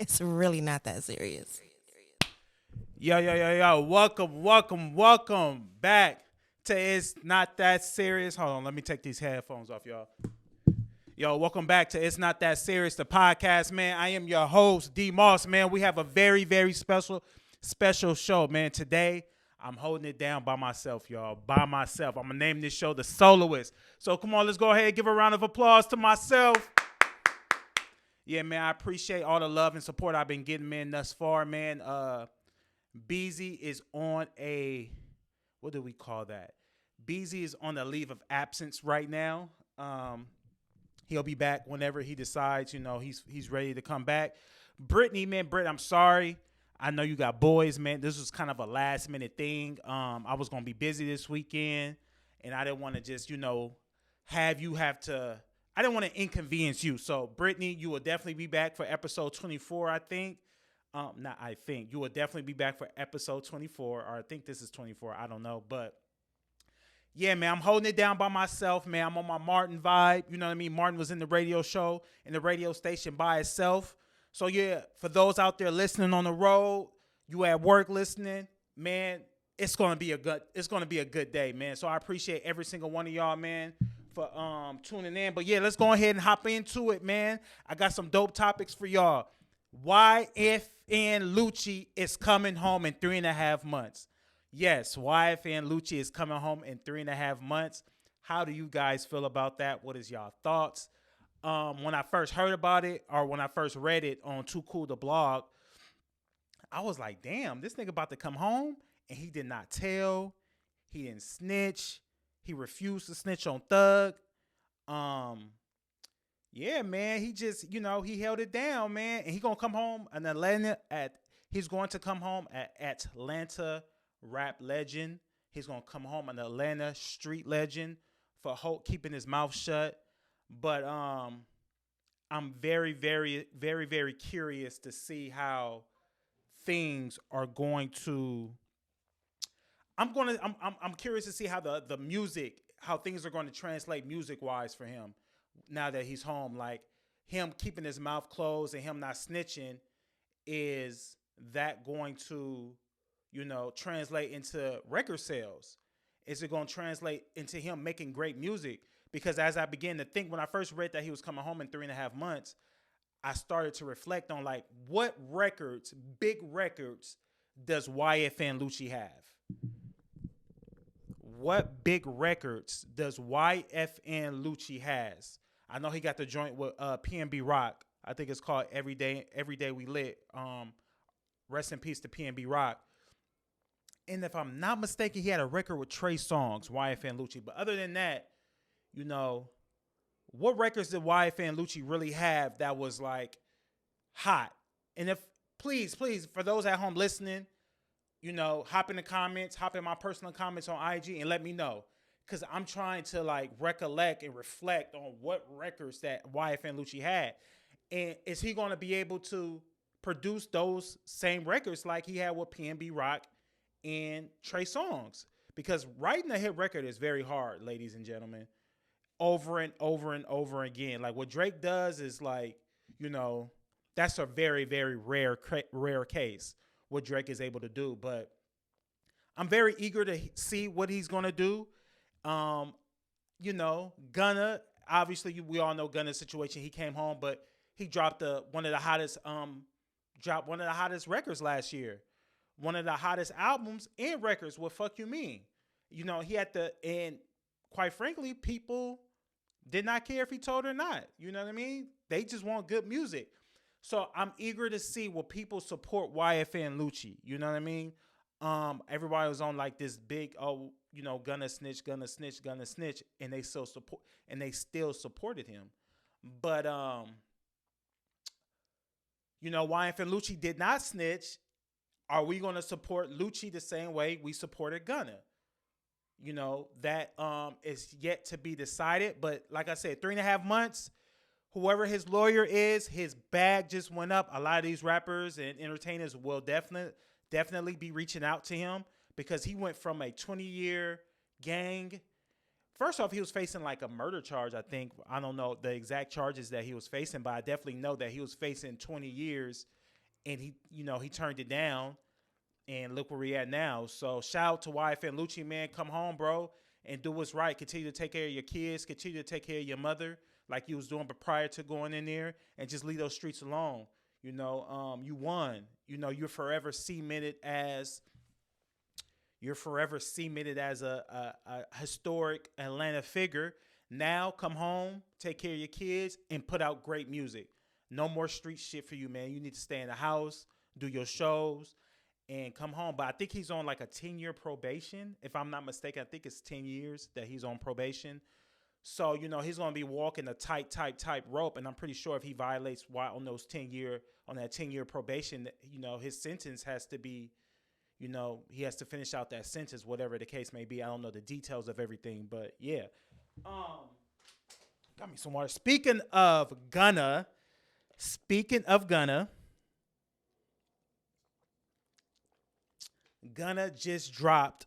It's really not that serious. Yo. Welcome back to It's Not That Serious. Hold on, let me take these headphones off, y'all. Yo, welcome back to It's Not That Serious, the podcast, man. I am your host, D.MOSS, man. We have a very special show, man. Today, I'm holding it down by myself, y'all. By myself. I'm going to name this show The Soloist. So come on, let's go ahead and give a round of applause to myself. Yeah, man, I appreciate all the love and support I've been getting, man, thus far, man. BIZZIE is on what do we call that? BIZZIE is on a leave of absence right now. He'll be back whenever he decides, he's ready to come back. Brittany, man, I'm sorry. I know you got boys, man. This was kind of a last minute thing. I was going to be busy this weekend, and I didn't want to just, I didn't want to inconvenience you. So, Brittany, you will definitely be back for episode 24, I think. Not I think. You will definitely be back for episode 24, or I think this is 24. I don't know. But, yeah, man, I'm holding it down by myself, man. I'm on my Martin vibe. You know what I mean? Martin was in the radio show, in the radio station by itself. So, yeah, for those out there listening on the road, you at work listening, man, it's gonna be a good day, man. So I appreciate every single one of y'all, man, for tuning in. But yeah, let's go ahead and hop into it, man. I got some dope topics for y'all. YFN Lucci is coming home in 3.5 months. Yes, YFN Lucci is coming home in 3.5 months. How do you guys feel about that? What is y'all thoughts? When I first heard about it, or when I first read it on Too Cool to Blog, I was like, damn, this nigga about to come home, and he did not tell. He didn't snitch. He refused to snitch on Thug. Yeah, man, he just, he held it down, man. And he's going to come home in Atlanta he's going to come home at Atlanta rap legend. He's going to come home an Atlanta street legend for keeping his mouth shut. But I'm very curious to see how things are going to. I'm curious to see how the music, how things are going to translate music wise for him now that he's home. Like, him keeping his mouth closed and him not snitching, is that going to, translate into record sales? Is it going to translate into him making great music? Because as I began to think, when I first read that he was coming home in 3.5 months, I started to reflect on, like, what records, big records, does YFN Lucci have? What big records does YFN Lucci has? I know he got the joint with PNB Rock. I think it's called Every Day We Lit. Rest in peace to PNB Rock. And if I'm not mistaken, he had a record with Trey Songz, YFN Lucci. But other than that, what records did YFN Lucci really have that was, like, hot? And if, please, for those at home listening, hop in the comments, hop in my personal comments on IG and let me know. Because I'm trying to, like, recollect and reflect on what records that YFN Lucci had. And is he going to be able to produce those same records like he had with PNB Rock and Trey Songz? Because writing a hit record is very hard, ladies and gentlemen. Over and over again. Like, what Drake does is, like, that's a very rare case, what Drake is able to do. But I'm very eager to see what he's going to do. Gunna, obviously we all know Gunna's situation. He came home, but he dropped one of the hottest records last year. One of the hottest albums and records. What fuck you mean? He had and quite frankly, people did not care if he told or not. You know what I mean? They just want good music. So I'm eager to see will people support YFN Lucci. You know what I mean? Everybody was on, like, this big, Gunna snitch, and they still supported him. But YFN Lucci did not snitch. Are we going to support Lucci the same way we supported Gunna? That is yet to be decided. But like I said, 3.5 months, whoever his lawyer is, his bag just went up. A lot of these rappers and entertainers will definitely be reaching out to him, because he went from a 20-year gang. First off, he was facing, like, a murder charge, I think. I don't know the exact charges that he was facing, but I definitely know that he was facing 20 years and he turned it down, and look where we at now. So shout out to YF and Lucci, man. Come home, bro, and do what's right. Continue to take care of your kids. Continue to take care of your mother, like you was doing, but prior to going in there, and just leave those streets alone. You won. You're forever cemented as a historic Atlanta figure. Now come home, take care of your kids, and put out great music. No more street shit for you, man. You need to stay in the house, do your shows, and come home. But I think he's on like a 10-year probation. If I'm not mistaken, I think it's 10 years that he's on probation. So, he's going to be walking a tight rope. And I'm pretty sure if he violates on that 10-year probation, his sentence has to be, he has to finish out that sentence, whatever the case may be. I don't know the details of everything, but yeah. Got me some water. Speaking of Gunna, Gunna just dropped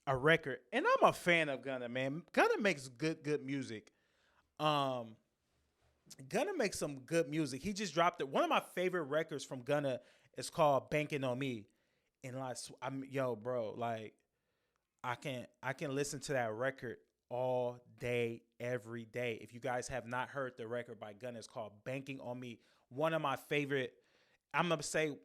a record, and I'm a fan of Gunna, man. Gunna makes good music. Gunna makes some good music. He just dropped it. One of my favorite records from Gunna is called "Banking on Me," and bro, like I can listen to that record all day, every day. If you guys have not heard the record by Gunna, it's called "Banking on Me." One of my favorite. I'm gonna say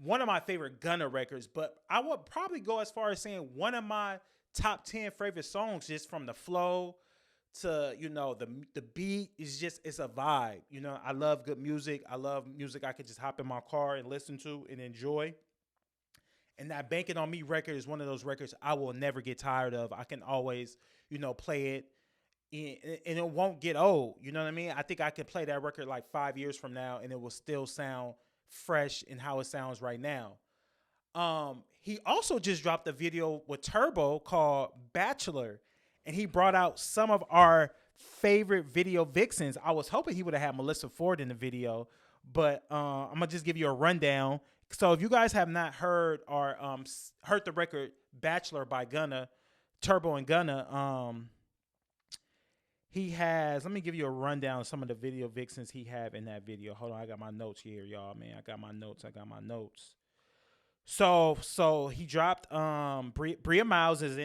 one of my favorite Gunna records, but I would probably go as far as saying one of my top 10 favorite songs, just from the flow to the beat. It's a vibe. I love good music. I love music I could just hop in my car and listen to and enjoy. And that "Banking on Me" record is one of those records I will never get tired of. I can always play it, and it won't get old. You know what I mean? I think I could play that record like 5 years from now, and it will still sound fresh in how it sounds right now. He also just dropped a video with Turbo called "Bachelor," and he brought out some of our favorite video vixens. I was hoping he would have had Melissa Ford in the video, but I'm gonna just give you a rundown. So if you guys have not heard the record "Bachelor" by Gunna, Turbo and Gunna, he has. Let me give you a rundown of some of the video vixens he have in that video. Hold on, I got my notes here, y'all. Man, I got my notes. So he dropped. Bria Miles is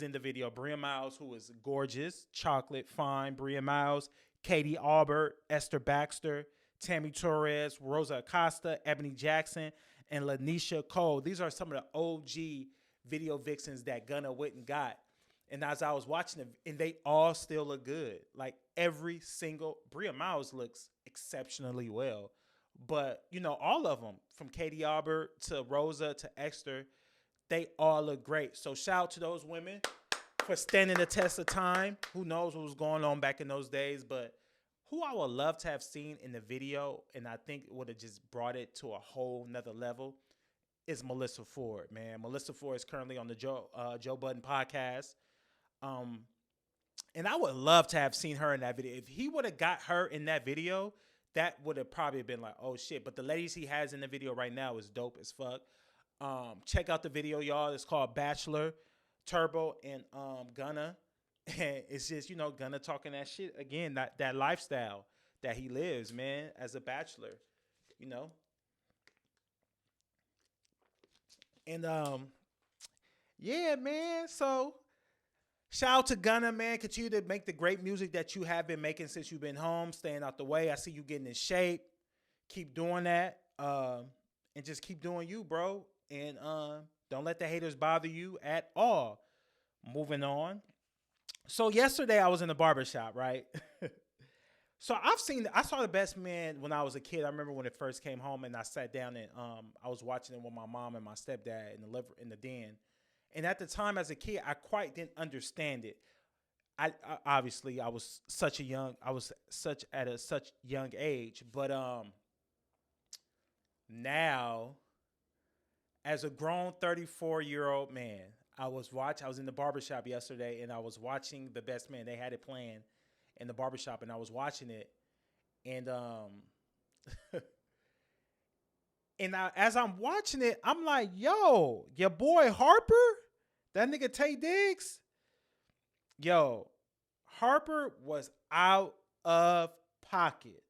in the video. Bria Miles, who is gorgeous, chocolate fine. Bria Miles, Katie Albert, Esther Baxter, Tammy Torres, Rosa Acosta, Ebony Jackson, and Lanisha Cole. These are some of the OG video vixens that Gunna went and got. And as I was watching them, and they all still look good. Like every single, Bria Miles looks exceptionally well. But, all of them, from Katie Albert to Rosa to Esther, they all look great. So shout out to those women for standing the test of time. Who knows what was going on back in those days, but who I would love to have seen in the video, and I think would have just brought it to a whole nother level, is Melissa Ford, man. Melissa Ford is currently on the Joe Budden podcast. And I would love to have seen her in that video. If he would have got her in that video, that would have probably been like, oh shit. But the ladies he has in the video right now is dope as fuck. Check out the video, y'all. It's called "Bachelor," Turbo and Gunna. And it's just, Gunna talking that shit again, that lifestyle that he lives, man, as a bachelor, And yeah, man. So shout out to Gunna, man. Continue to make the great music that you have been making since you've been home, staying out the way. I see you getting in shape. Keep doing that. And just keep doing you, bro. And don't let the haters bother you at all. Moving on. So yesterday I was in the barbershop, right? So I saw The Best Man when I was a kid. I remember when it first came home, and I sat down and I was watching it with my mom and my stepdad in the den. And at the time, as a kid, I quite didn't understand it. I obviously I was such at a such young age, but now, as a grown 34-year-old man, I was in the barbershop yesterday, and I was watching The Best Man. They had it playing in the barbershop, and I was watching it, and as I'm watching it, I'm like, yo, your boy Harper, that nigga Tay Diggs, yo, Harper was out of pocket.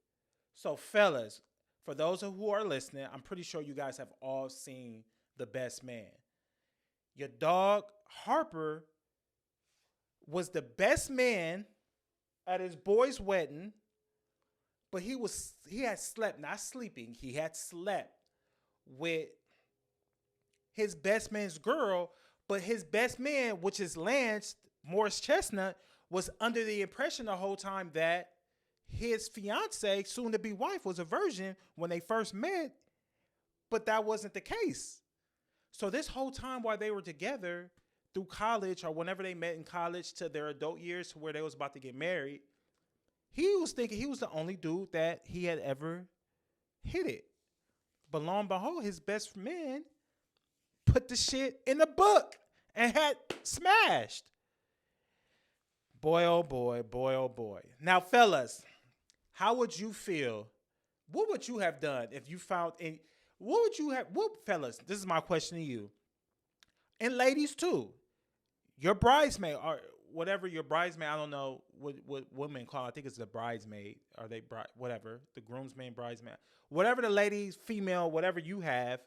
So fellas, For those who are listening, I'm pretty sure you guys have all seen The Best Man. Your dog Harper was the best man at his boy's wedding, but he had slept, not sleeping, he had slept with his best man's girl, but his best man, which is Lance Morris Chestnut, was under the impression the whole time that his fiance, soon to be wife, was a virgin when they first met, but that wasn't the case. So this whole time while they were together through college or whenever they met in college to their adult years to where they was about to get married, he was thinking he was the only dude that he had ever hit it. But lo and behold, his best man put the shit in the book and had smashed. Boy, oh boy, boy, oh boy. Now, fellas, how would you feel? What would you have done if you found in what would you have fellas, this is my question to you. And ladies too. Your bridesmaid or whatever your bridesmaid, I don't know what women call it. I think it's the bridesmaid or they whatever, the groomsmaid, bridesmaid. Whatever the ladies, female, whatever you have,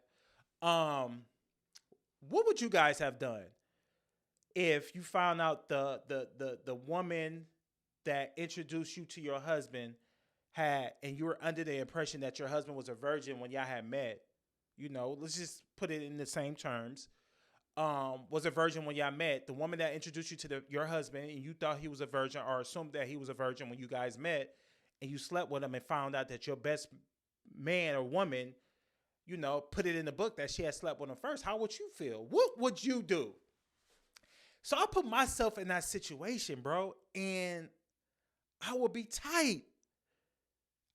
what would you guys have done if you found out the woman that introduced you to your husband had, and you were under the impression that your husband was a virgin when y'all had met? You know, let's just put it in the same terms. Was a virgin when y'all met. The woman that introduced you to your husband, and you thought he was a virgin or assumed that he was a virgin when you guys met, and you slept with him and found out that your best man or woman, you know, put it in the book that she had slept with him first. How would you feel? What would you do? So I put myself in that situation, bro, and I would be tight.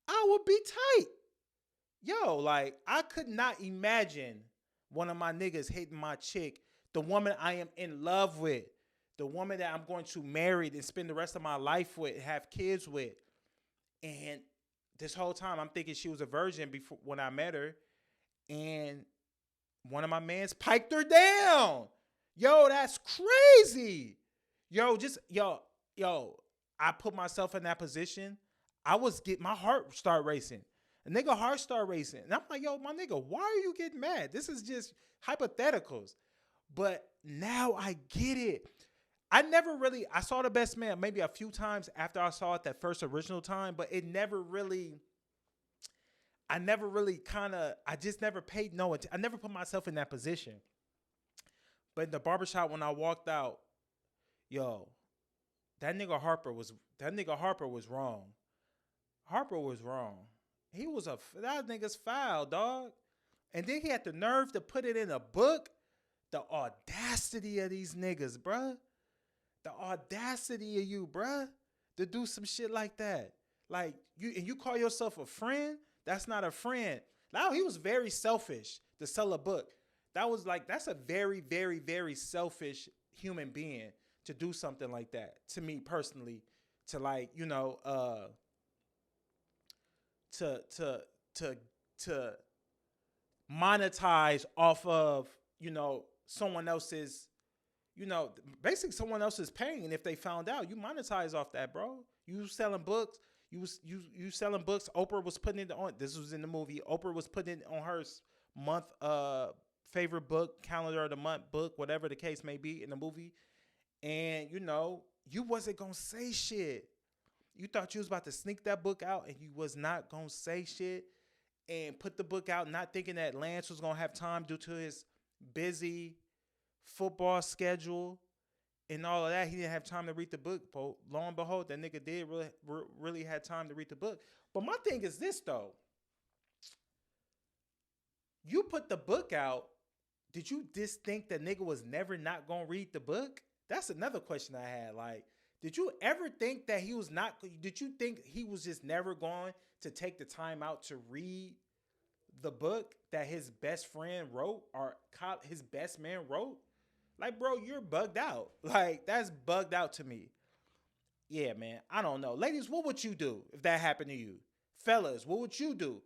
I would be tight. Yo, like, I could not imagine one of my niggas hitting my chick, the woman I am in love with, the woman that I'm going to marry and spend the rest of my life with, have kids with. And this whole time I'm thinking she was a virgin before when I met her. And one of my mans piked her down. Yo, that's crazy. Yo, I put myself in that position. My heart start racing. A nigga heart start racing. And I'm like, yo, my nigga, why are you getting mad? This is just hypotheticals. But now I get it. I saw The Best Man maybe a few times after I saw it that first original time, but I just never paid no attention. I never put myself in that position. But in the barbershop when I walked out, yo, that nigga Harper was wrong. Harper was wrong. That nigga's foul, dog. And then he had the nerve to put it in a book. The audacity of these niggas, bruh. The audacity of you, bruh, to do some shit like that. Like, you call yourself a friend? That's not a friend. Now, he was very selfish to sell a book. That's a very, very, very selfish human being to do something like that, to me personally, to like, you know, to monetize off of, you know, someone else's, you know, basically someone else's pain. If they found out, you monetize off that, bro. You selling books. You selling books. Oprah was putting it on. This was in the movie. Oprah was putting it on her month favorite book, calendar of the month book, whatever the case may be in the movie. And you know, you wasn't gonna say shit. You thought you was about to sneak that book out, and you was not gonna say shit and put the book out, not thinking that Lance was gonna have time due to his busy football schedule and all of that. He didn't have time to read the book. But lo and behold, that nigga did really had time to read the book. But my thing is this though. You put the book out. Did you just think that nigga was never not gonna read the book? That's another question I had. Like, did you ever think that he was not? Did you think he was just never going to take the time out to read the book that his best friend wrote or his best man wrote? Like, bro, you're bugged out. Like, that's bugged out to me. Yeah, man. I don't know. Ladies, what would you do if that happened to you? Fellas, what would you do?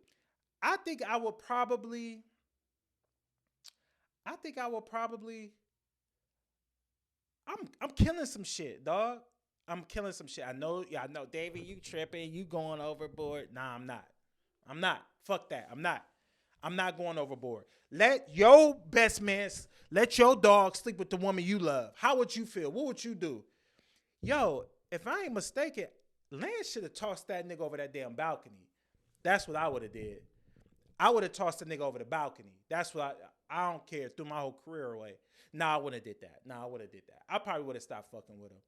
I think I would probably. I'm killing some shit, dog. I'm killing some shit. I know, Davey, you tripping, you going overboard. Nah, I'm not. Fuck that. I'm not. I'm not going overboard. Let your best man, let your dog sleep with the woman you love. How would you feel? What would you do? Yo, if I ain't mistaken, Lance should have tossed that nigga over that damn balcony. That's what I would have did. I would have tossed the nigga over the balcony. That's what I don't care. Threw my whole career away. Nah, I wouldn't have did that. Nah, I would have did that. I probably would have stopped fucking with him.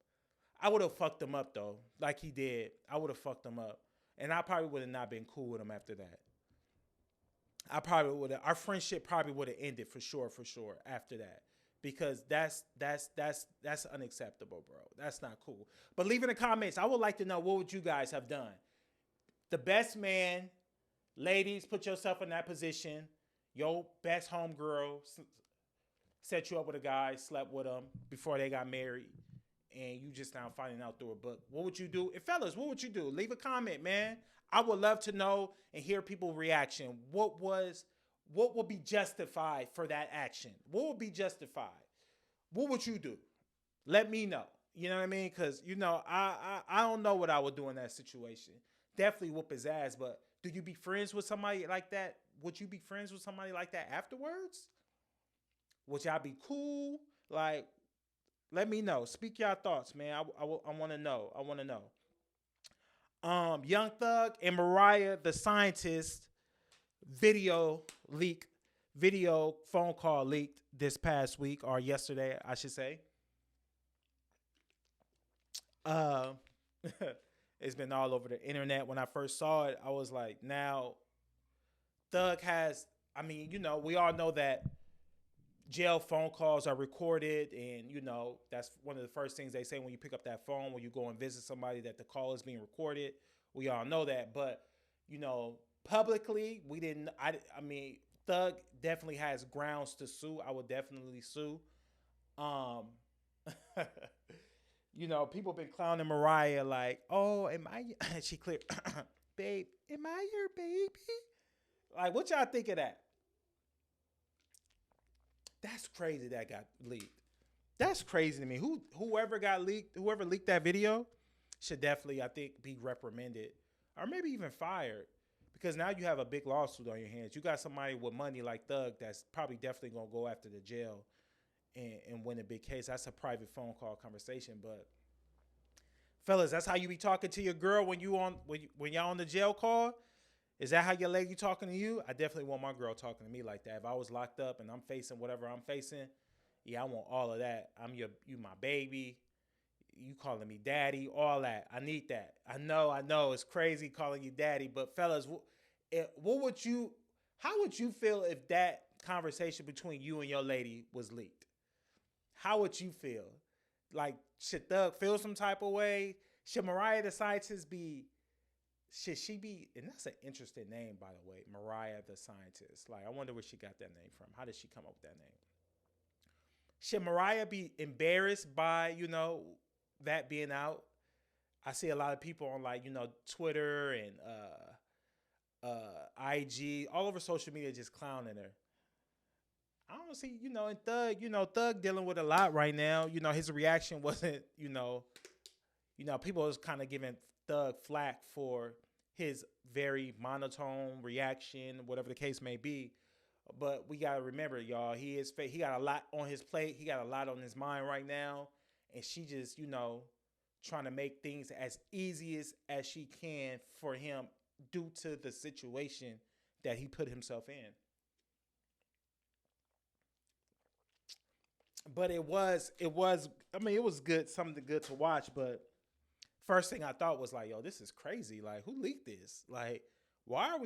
I would have fucked him up though, like he did. I would have fucked him up, and I probably would have not been cool with him after that. I probably would have. Our friendship probably would have ended for sure after that, because that's unacceptable, bro. That's not cool. But leave in the comments. I would like to know, what would you guys have done? The best man, ladies, put yourself in that position. Your best homegirl set you up with a guy, slept with him before they got married, and you just now finding out through a book. What would you do? And fellas, what would you do? Leave a comment, man. I would love to know and hear people's reaction. What would be justified for that action? What would be justified? What would you do? Let me know. You know what I mean? Because, I don't know what I would do in that situation. Definitely whoop his ass, but do you be friends with somebody like that? Would you be friends with somebody like that afterwards? Would y'all be cool? Like, let me know. Speak your thoughts, man. I want to know. I want to know. Young Thug and Mariah the Scientist video phone call leaked this past week, or yesterday, I should say. It's been all over the internet. When I first saw it, I was like, now Thug has, we all know that jail phone calls are recorded, and that's one of the first things they say when you pick up that phone, when you go and visit somebody, that the call is being recorded. We all know that, but publicly, we didn't. Thug definitely has grounds to sue. I would definitely sue. People been clowning Mariah like, oh, am I? She clear, babe, am I your baby? Like, what y'all think of that? That's crazy that got leaked. That's crazy to me. Whoever leaked that video should definitely, I think, be reprimanded or maybe even fired, because now you have a big lawsuit on your hands. You got somebody with money like Thug that's probably definitely gonna go after the jail and win a big case. That's a private phone call conversation, but fellas, that's how you be talking to your girl when y'all on the jail call. Is that how your lady talking to you? I definitely want my girl talking to me like that. If I was locked up and I'm facing whatever I'm facing, yeah, I want all of that. You my baby. You calling me daddy, all that. I need that. I know. It's crazy calling you daddy, but fellas, how would you feel if that conversation between you and your lady was leaked? How would you feel? Like, should Thug feel some type of way? Should Mariah the Scientist should she be, and that's an interesting name, by the way, Mariah the Scientist. Like, I wonder where she got that name from. How did she come up with that name? Should Mariah be embarrassed by, that being out? I see a lot of people on, like, Twitter and IG, all over social media, just clowning her. I don't see, and Thug dealing with a lot right now. His reaction wasn't, people was kind of giving Thug flack for his very monotone reaction, whatever the case may be. But we gotta remember, y'all, he got a lot on his plate. He got a lot on his mind right now, and she just, trying to make things as easy as she can for him due to the situation that he put himself in. But it was good, something good to watch. But first thing I thought was like, yo, this is crazy. Like, who leaked this? Like, why?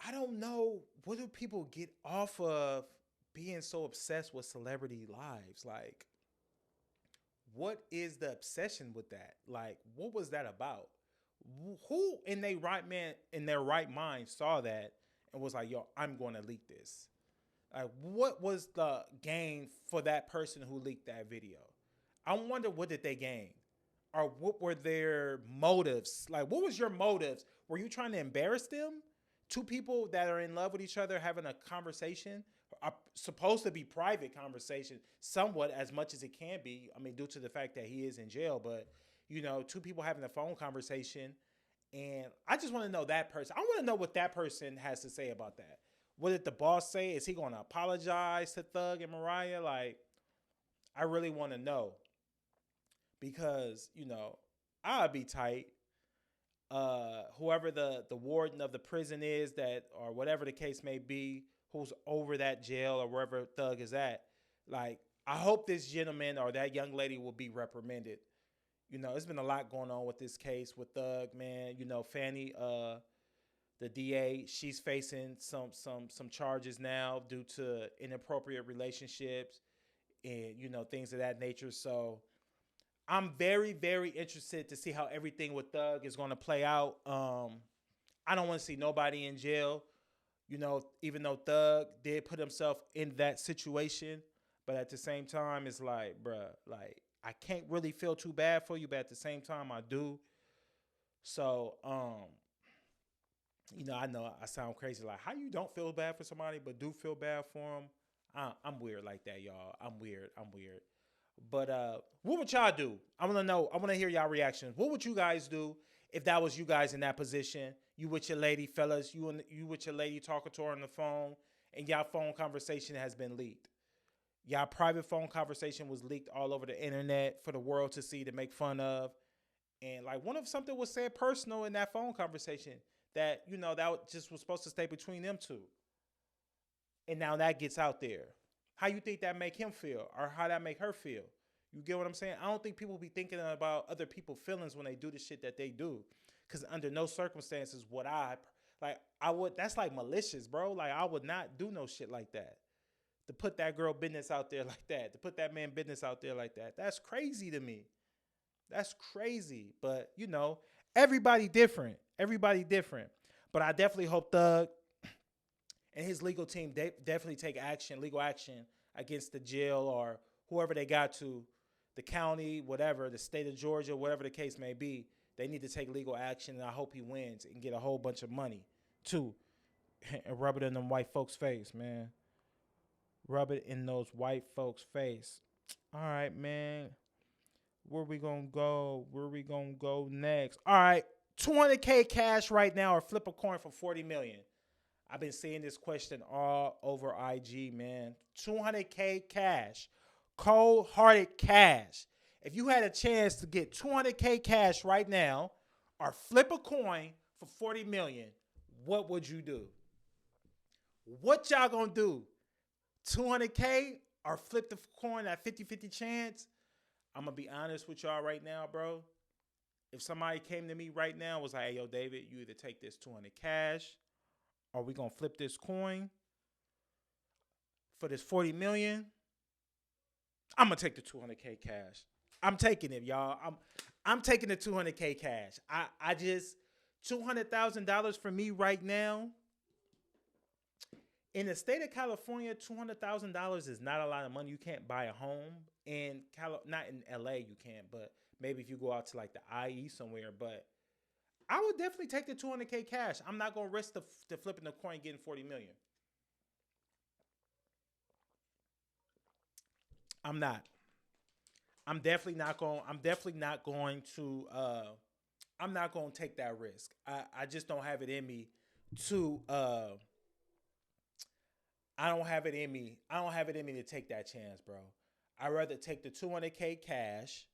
I don't know. What do people get off of being so obsessed with celebrity lives? Like, what is the obsession with that? Like, what was that about? Who in their right mind saw that and was like, yo, I'm going to leak this? Like, what was the gain for that person who leaked that video? I wonder, what did they gain? Or what were their motives? Like, what was your motives? Were you trying to embarrass them? Two people that are in love with each other having a conversation, are supposed to be private conversation, somewhat, as much as it can be. Due to the fact that he is in jail, but two people having a phone conversation, And I just want to know that person. I want to know what that person has to say about that. What did the boss say? Is he going to apologize to Thug and Mariah? Like, I really want to know because, I'd be tight. Whoever the warden of the prison is that, or whatever the case may be, who's over that jail or wherever Thug is at, like, I hope this gentleman or that young lady will be reprimanded. There's been a lot going on with this case with Thug, man. Fanny, the DA, she's facing some charges now due to inappropriate relationships and things of that nature. So I'm very, very interested to see how everything with Thug is going to play out. I don't want to see nobody in jail. Even though Thug did put himself in that situation, but at the same time, it's like, bruh, like, I can't really feel too bad for you, but at the same time, I do. So, I know I sound crazy. Like, how you don't feel bad for somebody, but do feel bad for them? I'm weird like that, y'all. I'm weird. But what would y'all do? I want to know. I want to hear y'all reactions. What would you guys do if that was you guys in that position? You with your lady, fellas. You with your lady talking to her on the phone, and y'all phone conversation has been leaked. Y'all private phone conversation was leaked all over the internet for the world to see, to make fun of. And like, what if something was said personal in that phone conversation that, that just was supposed to stay between them two? And now that gets out there. How you think that make him feel, or how that make her feel? You get what I'm saying? I don't think people be thinking about other people's feelings when they do the shit that they do. Cause under no circumstances would I would, that's like malicious, bro. Like, I would not do no shit like that. To put that girl business out there like that, to put that man business out there like that. That's crazy to me. That's crazy. But, everybody different. Everybody different. But I definitely hope Thug and his legal team definitely take legal action against the jail or whoever they got to, the county, whatever, the state of Georgia, whatever the case may be. They need to take legal action, and I hope he wins and get a whole bunch of money, too. And rub it in them white folks' face, man. Rub it in those white folks' face. All right, man. Where we gonna go? Where we gonna go next? All right, 200K cash right now, or flip a coin for 40 million. I've been seeing this question all over IG, man. 200K cash, cold-hearted cash. If you had a chance to get 200K cash right now, or flip a coin for 40 million, what would you do? What y'all gonna do? 200K or flip the coin at 50-50 chance? I'm going to be honest with y'all right now, bro. If somebody came to me right now and was like, hey, yo, David, you either take this 200 cash or we going to flip this coin for this 40 million, I'm going to take the 200K cash. I'm taking it, y'all. I'm taking the 200K cash. I just, $200,000 for me right now. In the state of California, $200,000 is not a lot of money. You can't buy a home not in LA. You can't, but maybe if you go out to like the IE somewhere. But I would definitely take the 200K cash. I'm not gonna risk the flipping the coin getting 40 million. I'm not. I'm definitely not going. I'm definitely not going to. I'm not going to take that risk. I just don't have it in me to. I don't have it in me. I don't have it in me to take that chance, bro. I'd rather take the 200K cash.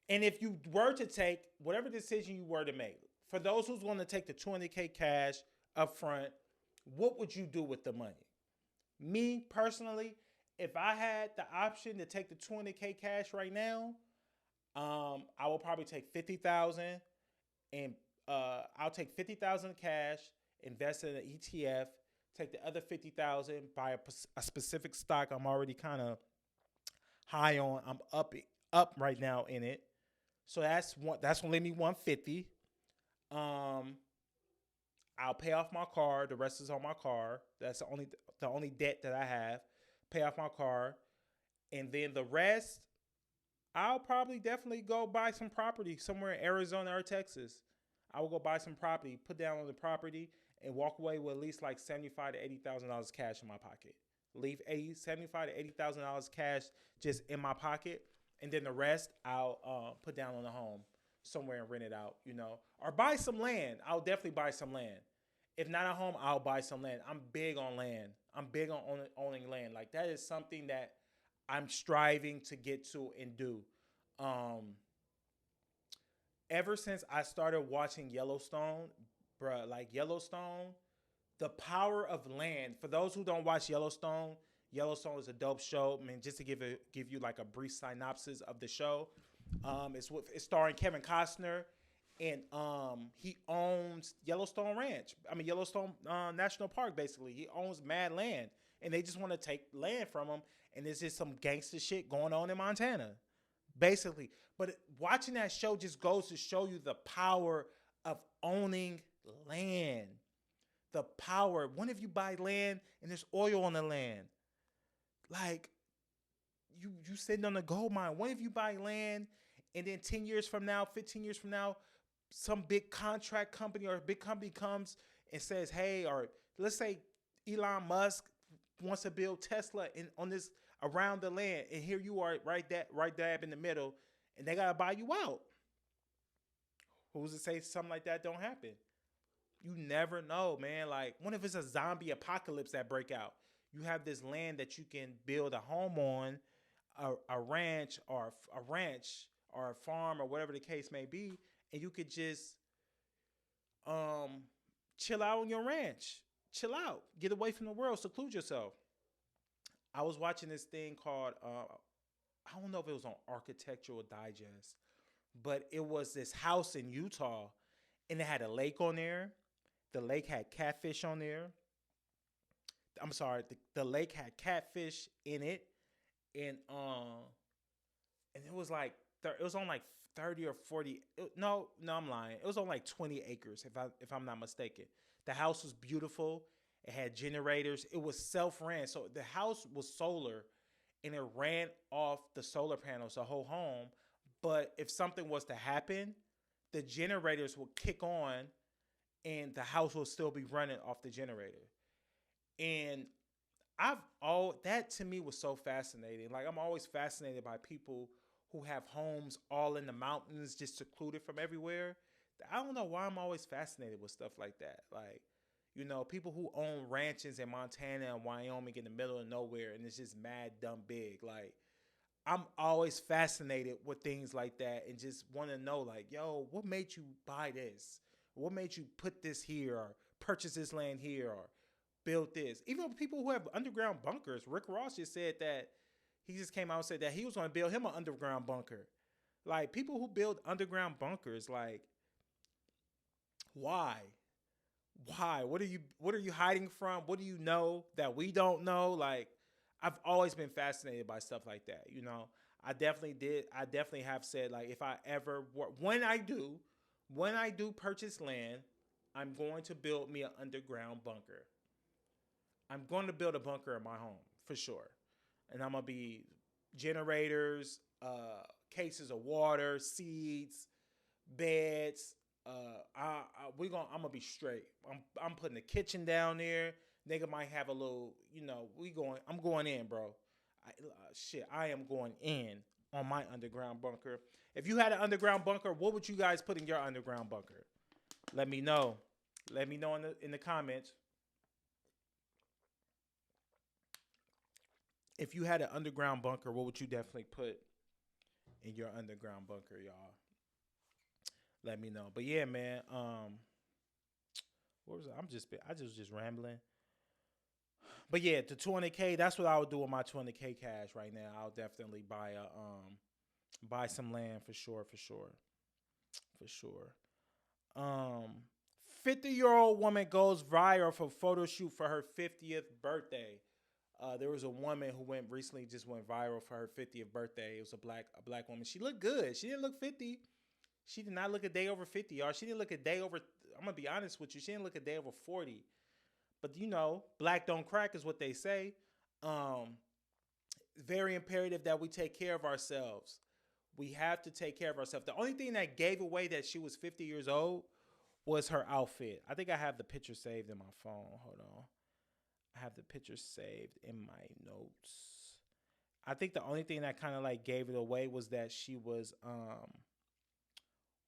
And if you were to take whatever decision you were to make, for those who's going to take the 200K cash up front, what would you do with the money? Me personally, if I had the option to take the 200K cash right now, I will probably take 50,000 and I'll take 50,000 cash, invest in an ETF, take the other 50,000, buy a specific stock I'm already kind of high on. I'm up right now in it. So that's gonna leave me 150. I'll pay off my car. The rest is on my car. That's the only debt that I have. Pay off my car, and then the rest, I'll probably definitely go buy some property somewhere in Arizona or Texas. I will go buy some property, put down on the property, and walk away with at least like $75,000 to $80,000 cash in my pocket. Leave $75,000 to $80,000 cash just in my pocket, and then the rest I'll put down on the home. somewhere and rent it out, or buy some land. I'll definitely buy some land. If not a home, I'll buy some land. I'm big on land. I'm big on owning land. Like that is something that I'm striving to get to and do. Um, Ever since I started watching Yellowstone, bruh, like Yellowstone, the power of land. For those who don't watch Yellowstone, Yellowstone is a dope show. I mean, just to give you like a brief synopsis of the show, it's starring Kevin Costner, and he owns Yellowstone Ranch. I mean Yellowstone National Park. Basically, he owns mad land, and they just want to take land from him. And there's just some gangster shit going on in Montana, basically. But watching that show just goes to show you the power of owning land. The power. When if you buy land and there's oil on the land? Like you sitting on a gold mine. What if you buy land and then 10 years from now, 15 years from now, some big contract company or a big company comes and says, hey, or let's say Elon Musk wants to build Tesla on this around the land, and here you are right dab in the middle, and they gotta buy you out. Who's to say something like that don't happen? You never know, man. Like, what if it's a zombie apocalypse that break out? You have this land that you can build a home on, a ranch or a farm or whatever the case may be, and you could just chill out on your ranch, chill out, get away from the world, seclude yourself. I was watching this thing called I don't know if it was on Architectural Digest, but it was this house in Utah, and it had a lake on there. The lake had catfish on there. I'm sorry, the lake had catfish in it, and it was like it was on like 30 or 40. No, I'm lying. It was on like 20 acres, if I'm not mistaken. The house was beautiful. It had generators. It was self-ran, so the house was solar, and it ran off the solar panels, the whole home. But if something was to happen, the generators would kick on, and the house will still be running off the generator. And that to me was so fascinating. Like, I'm always fascinated by people who have homes all in the mountains, just secluded from everywhere. I don't know why I'm always fascinated with stuff like that. Like, people who own ranches in Montana and Wyoming in the middle of nowhere, and it's just mad dumb big. Like, I'm always fascinated with things like that, and just want to know, like, yo, what made you buy this? What made you put this here, or purchase this land here, or build this? Even people who have underground bunkers. Rick Ross just said that he just came out and said that he was going to build him an underground bunker. Like, people who build underground bunkers, like, why? Why? What are you hiding from? What do you know that we don't know? Like, I've always been fascinated by stuff like that. I definitely have said, like, if I ever when I do purchase land, I'm going to build me an underground bunker. I'm going to build a bunker in my home for sure. And I'm going to be generators, cases of water, seeds, beds. I'm gonna be straight. I'm putting the kitchen down there. Nigga might have a little, I'm going in, bro. I am going in on my underground bunker. If you had an underground bunker, what would you guys put in your underground bunker? Let me know. Let me know in the comments. If you had an underground bunker, what would you definitely put in your underground bunker, y'all? Let me know. But yeah, man. What was it? I just rambling. But yeah, the 200K. That's what I would do with my 200K cash right now. I'll definitely buy some land for sure. 50-year-old woman goes viral for photo shoot for her 50th birthday. There was a woman who just went viral for her 50th birthday. It was a black woman. She looked good. She didn't look 50. She did not look a day over 50, y'all. She didn't look a day over, I'm going to be honest with you, she didn't look a day over 40. But, black don't crack is what they say. Very imperative that we take care of ourselves. We have to take care of ourselves. The only thing that gave away that she was 50 years old was her outfit. I think I have the picture saved in my phone. Hold on. I have the picture saved in my notes. I think the only thing that kind of like gave it away was that she was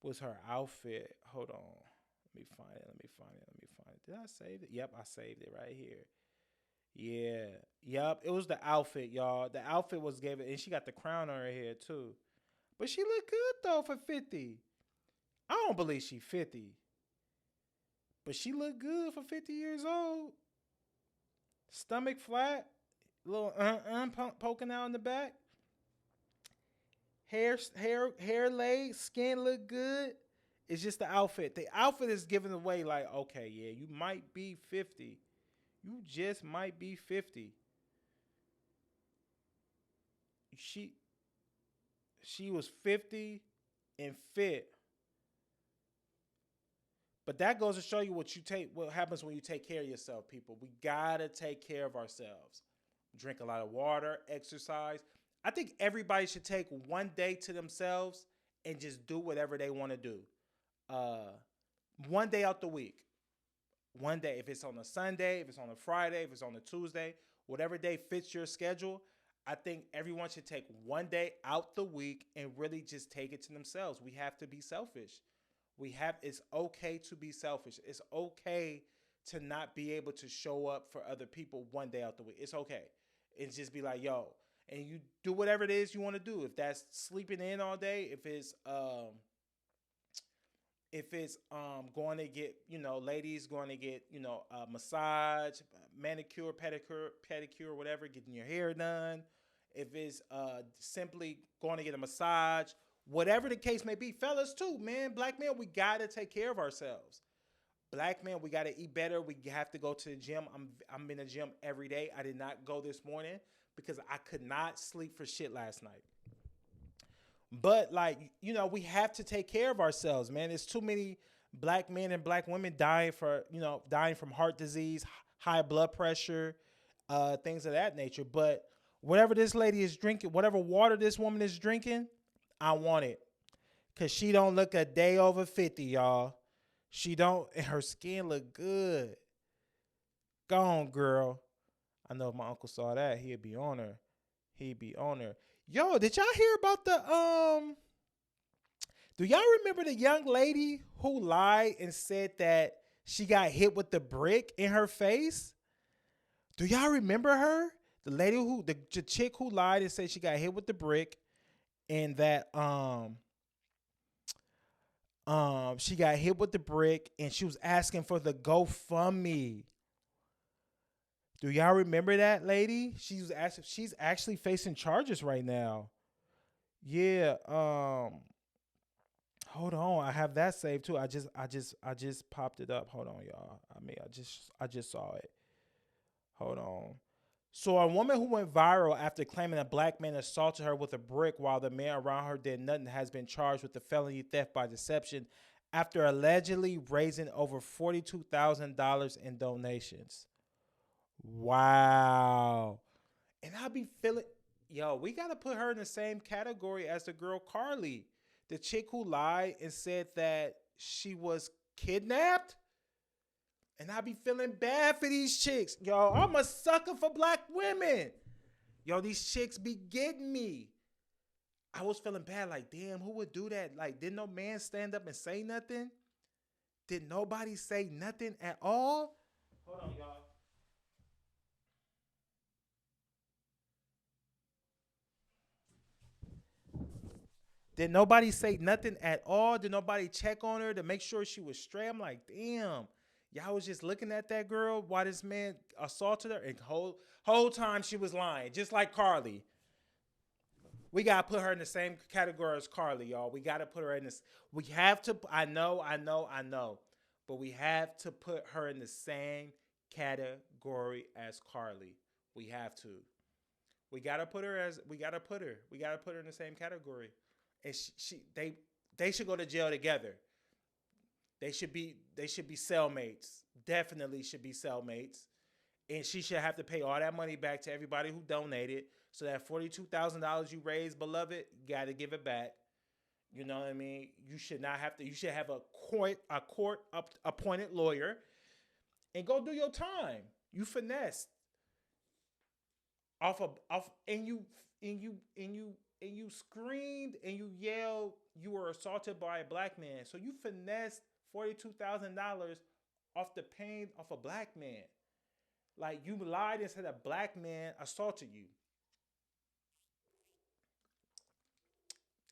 was her outfit. Hold on. Let me find it. Let me find it. Let me find it. Did I save it? Yep, I saved it right here. Yeah. Yep. It was the outfit, y'all. The outfit was given, and she got the crown on her head too. But she looked good though for 50. I don't believe she 50. But she looked good for 50 years old. Stomach flat, little poking out in the back. Hair laid, skin look good. It's just the outfit. The outfit is giving away like, okay, yeah, you might be 50. You just might be 50. She she was 50 and fit. But that goes to show you what happens when you take care of yourself, people. We gotta take care of ourselves. Drink a lot of water, exercise. I think everybody should take one day to themselves and just do whatever they want to do. Uh, one day out the week. One day. If it's on a Sunday, if it's on a Friday, if it's on a Tuesday, whatever day fits your schedule, I think everyone should take one day out the week and really just take it to themselves. We have to be selfish. It's okay to be selfish. It's okay to not be able to show up for other people one day out the week. It's okay. It's just be like, yo, and you do whatever it is you want to do. If that's sleeping in all day, if it's going to get, ladies going to get, a massage, manicure, pedicure, whatever, getting your hair done. If it's simply going to get a massage, whatever the case may be, fellas too, man, black men, we got to take care of ourselves. Black men, we got to eat better. We have to go to the gym. I'm in the gym every day. I did not go this morning because I could not sleep for shit last night. But we have to take care of ourselves, man. There's too many black men and black women dying from heart disease, high blood pressure, things of that nature. But whatever this lady is drinking, whatever water this woman is drinking, I want it. Cause she don't look a day over 50, y'all. She don't, and her skin look good. Go on, girl. I know if my uncle saw that, he'd be on her. He'd be on her. Yo, did y'all hear about do y'all remember the young lady who lied and said that she got hit with the brick in her face? Do y'all remember her? The lady the chick who lied and said she got hit with the brick and that she got hit with the brick and she was asking for the GoFundMe. Do y'all remember that lady? She's actually facing charges right now. Yeah. Hold on. I have that saved too. I just popped it up. Hold on, y'all. I just saw it. Hold on. So a woman who went viral after claiming a black man assaulted her with a brick while the man around her did nothing has been charged with the felony theft by deception after allegedly raising over $42,000 in donations. Wow. And I be feeling, yo, we got to put her in the same category as the girl Carly, the chick who lied and said that she was kidnapped. And I be feeling bad for these chicks. Yo, I'm a sucker for black women. Yo, these chicks be getting me. I was feeling bad, like, damn, who would do that? Like, didn't no man stand up and say nothing? Did nobody say nothing at all? Hold on, y'all. Did nobody say nothing at all? Did nobody check on her to make sure she was straight? I'm like, damn. Y'all was just looking at that girl while this man assaulted her, and whole time she was lying, just like Carly. We gotta put her in the same category as Carly, y'all. We gotta put her in this. We have to. I know. But we have to put her in the same category as Carly. We have to. We gotta put her as. We gotta put her. We gotta put her in the same category. And they should go to jail together. They should be cellmates. Definitely should be cellmates. And she should have to pay all that money back to everybody who donated. So that $42,000 you raised, beloved, you got to give it back. You know what I mean? You should not have to. You should have a court appointed lawyer and go do your time. You finessed off and you and you screamed and you yelled you were assaulted by a black man. So you finessed $42,000 off the pain of a black man. Like you lied and said a black man assaulted you.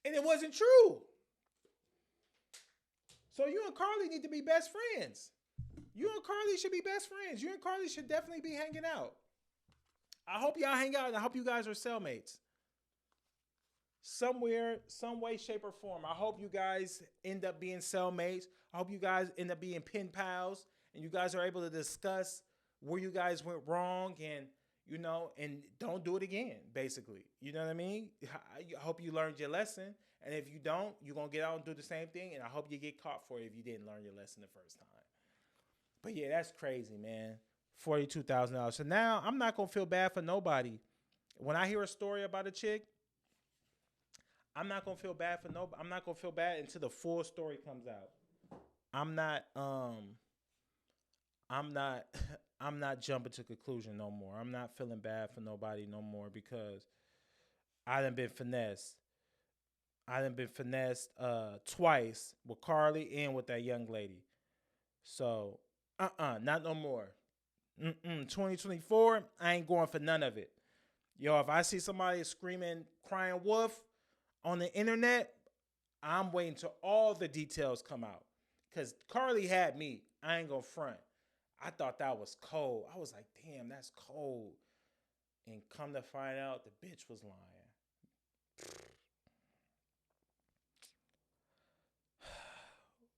And it wasn't true. So you and Carly need to be best friends. You and Carly should be best friends. You and Carly should definitely be hanging out. I hope y'all hang out and I hope you guys are cellmates. Somewhere, some way, shape, or form. I hope you guys end up being cellmates. I hope you guys end up being pen pals and you guys are able to discuss where you guys went wrong and, and don't do it again, basically. You know what I mean? I hope you learned your lesson. And if you don't, you're going to get out and do the same thing. And I hope you get caught for it if you didn't learn your lesson the first time. But yeah, that's crazy, man. $42,000. So now I'm not going to feel bad for nobody. When I hear a story about a chick, I'm not going to feel bad for nobody. I'm not going to feel bad until the full story comes out. I'm not I'm not jumping to conclusion no more. I'm not feeling bad for nobody no more because I done been finessed. I done been finessed twice with Carly and with that young lady. So, not no more. 2024, I ain't going for none of it. Yo, if I see somebody screaming, crying wolf on the internet, I'm waiting till all the details come out. Because Carly had me. I ain't gonna front. I thought that was cold. I was like, damn, that's cold. And come to find out, the bitch was lying.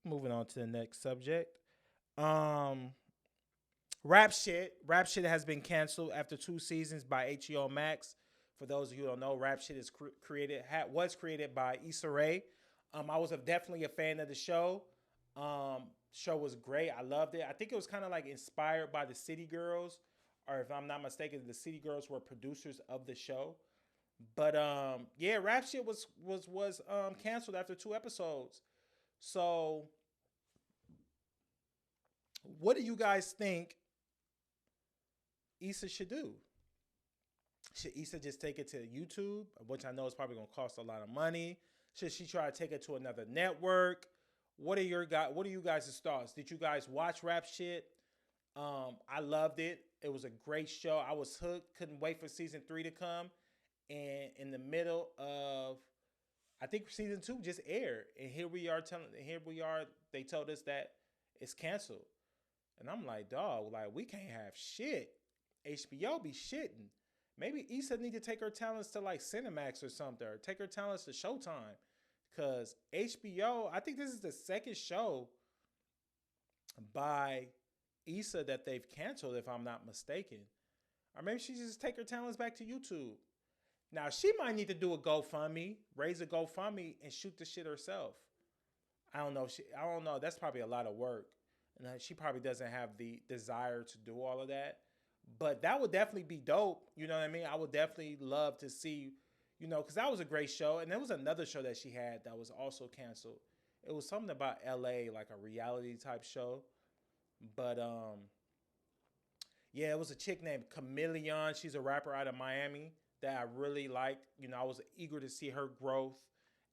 Moving on to the next subject. Rap shit. Rap shit has been canceled after 2 seasons by HBO Max. For those of you who don't know, Rap shit is was created by Issa Rae. I was definitely a fan of the show. Show was great. I loved it. I think it was kind of like inspired by the City Girls, or if I'm not mistaken, the City Girls were producers of the show. But yeah, Rap shit was canceled after 2 episodes. So, what do you guys think Issa should do? Should Issa just take it to YouTube, which I know is probably going to cost a lot of money? Should she try to take it to another network? What are you guys' thoughts? Did you guys watch Rap Shit? I loved it. It was a great show. I was hooked. Couldn't wait for season 3 to come. And in the middle of, I think season 2 just aired, and here we are. They told us that it's canceled, and I'm like, dog, like we can't have shit. HBO be shitting. Maybe Issa need to take her talents to like Cinemax or something, or take her talents to Showtime. Because HBO, I think this is the second show by Issa that they've canceled, if I'm not mistaken. Or maybe she just take her talents back to YouTube. Now, she might need to do a GoFundMe, raise a GoFundMe, and shoot the shit herself. I don't know. That's probably a lot of work. And she probably doesn't have the desire to do all of that. But that would definitely be dope. You know what I mean? I would definitely love to see, because that was a great show. And there was another show that she had that was also canceled. It was something about LA, like a reality type show. But yeah, it was a chick named Chameleon. She's a rapper out of Miami that I really liked. I was eager to see her growth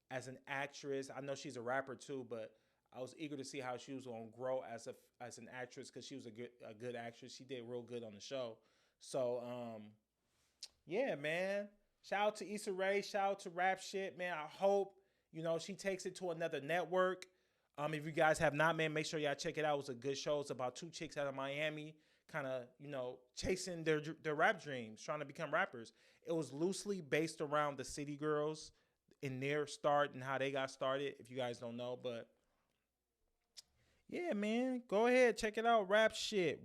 as an actress. I know she's a rapper too, but I was eager to see how she was going to grow as an actress, because she was a good actress. She did real good on the show. So, yeah, man. Shout out to Issa Rae. Shout out to Rap Shit, man. I hope, she takes it to another network. If you guys have not, man, make sure y'all check it out. It was a good show. It's about 2 chicks out of Miami kind of, chasing their rap dreams, trying to become rappers. It was loosely based around the City Girls in their start and how they got started, if you guys don't know. But yeah, man, go ahead, check it out. Rap shit.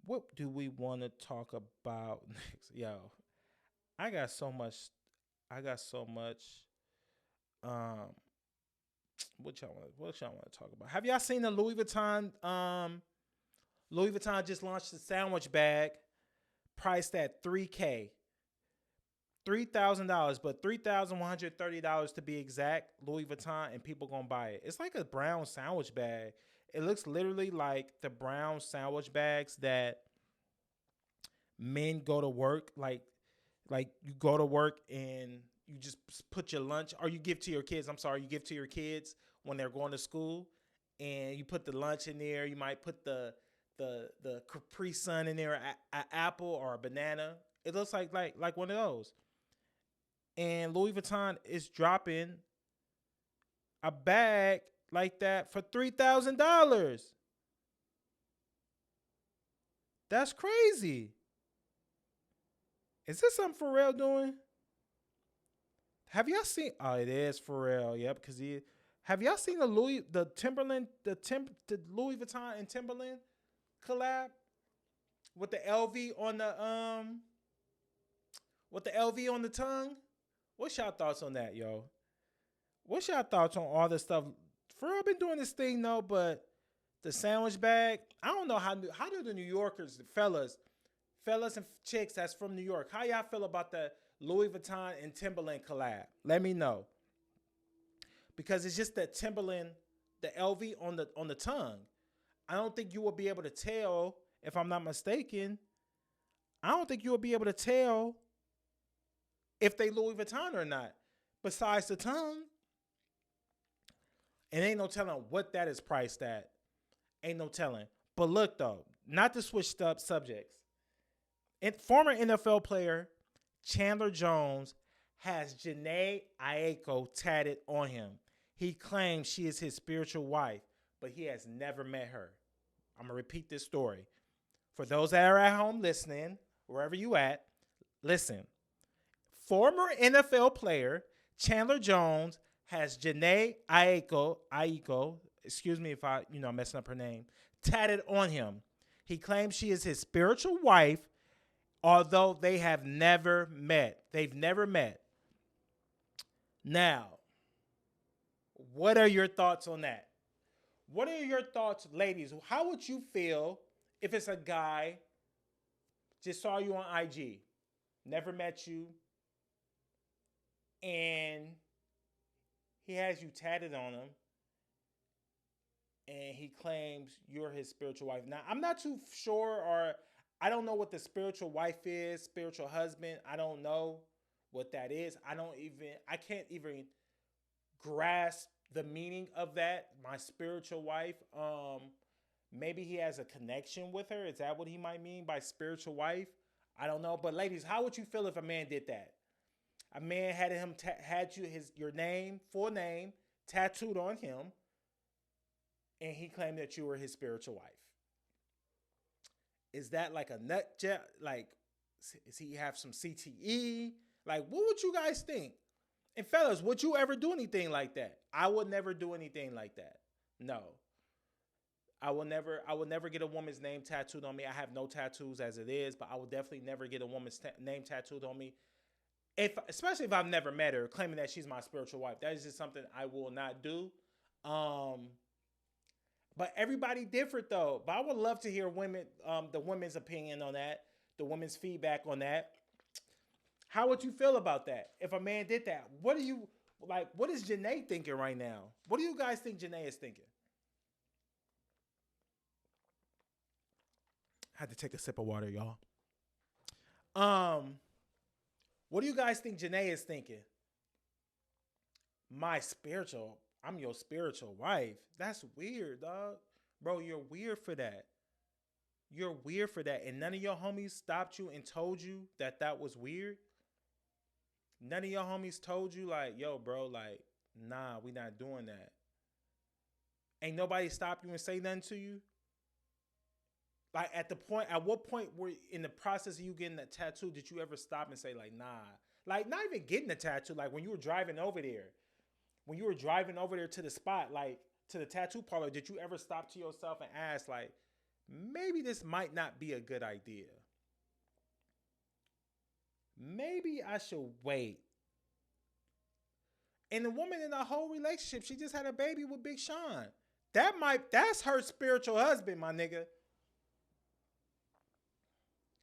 What do we want to talk about next? Yo, I got so much. What y'all want to talk about? Have y'all seen the Louis Vuitton? Louis Vuitton just launched a sandwich bag priced at $3,000. $3,000, but $3,130 to be exact. Louis Vuitton, and people gonna buy it. It's like a brown sandwich bag. It looks literally like the brown sandwich bags that men go to work, like you go to work and you just put your lunch, or you give to your kids. I'm sorry, you give to your kids when they're going to school, and you put the lunch in there. You might put the Capri Sun in there, an apple or a banana. It looks like one of those. And Louis Vuitton is dropping a bag like that for $3,000. That's crazy. Is this something Pharrell doing? Have y'all seen? Oh, it is Pharrell. Yep, because he. Have y'all seen the Louis Vuitton and Timberland collab with the LV on the tongue? What's y'all thoughts on that, yo? What's y'all thoughts on all this stuff? Pharrell been doing this thing though, but the sandwich bag. I don't know how do the New Yorkers, the fellas and chicks that's from New York, how y'all feel about the Louis Vuitton and Timberland collab? Let me know. Because it's just that Timberland, the LV on the tongue. I don't think you will be able to tell, if I'm not mistaken. I don't think you will be able to tell if they Louis Vuitton or not. Besides the tongue. And ain't no telling what that is priced at. Ain't no telling. But look though, not to switch up subjects. Former NFL player Chandler Jones has Janae Aiko tatted on him. He claims she is his spiritual wife, but he has never met her. I'm going to repeat this story. For those that are at home listening, wherever you at, listen. Former NFL player Chandler Jones has Janae Aiko, excuse me if I'm messing up her name, tatted on him. He claims she is his spiritual wife, although they have never met. They've never met. Now, what are your thoughts on that? What are your thoughts, ladies? How would you feel if it's a guy just saw you on IG, never met you, and he has you tatted on him, and he claims you're his spiritual wife? Now, I'm not too sure, or I don't know what the spiritual wife is, spiritual husband. I don't know what that is. I can't even grasp the meaning of that. My spiritual wife. Maybe he has a connection with her. Is that what he might mean by spiritual wife? I don't know. But ladies, how would you feel if a man did that? A man had your full name tattooed on him, and he claimed that you were his spiritual wife. Is that like a nut job? Like, does he have some CTE? Like, what would you guys think? And fellas, would you ever do anything like that? I would never do anything like that. No. I will never get a woman's name tattooed on me. I have no tattoos as it is, but I will definitely never get a woman's name tattooed on me. Especially if I've never met her, claiming that she's my spiritual wife. That is just something I will not do. But everybody different though. But I would love to hear the women's opinion on that, the women's feedback on that. How would you feel about that if a man did that? What is Janae thinking right now? What do you guys think Janae is thinking? I had to take a sip of water, y'all. What do you guys think Janae is thinking? I'm your spiritual wife. That's weird, dog. Bro, you're weird for that. You're weird for that. And none of your homies stopped you and told you that was weird? None of your homies told you, like, yo, bro, like, nah, we not doing that. Ain't nobody stop you and say nothing to you? Like, at what point were in the process of you getting that tattoo, did you ever stop and say, like, nah? Like, not even getting a tattoo, like, when you were driving over there. When you were driving over there to the spot, like, to the tattoo parlor, did you ever stop to yourself and ask, like, maybe this might not be a good idea? Maybe I should wait. And the woman in the whole relationship, she just had a baby with Big Sean. That's her spiritual husband, my nigga.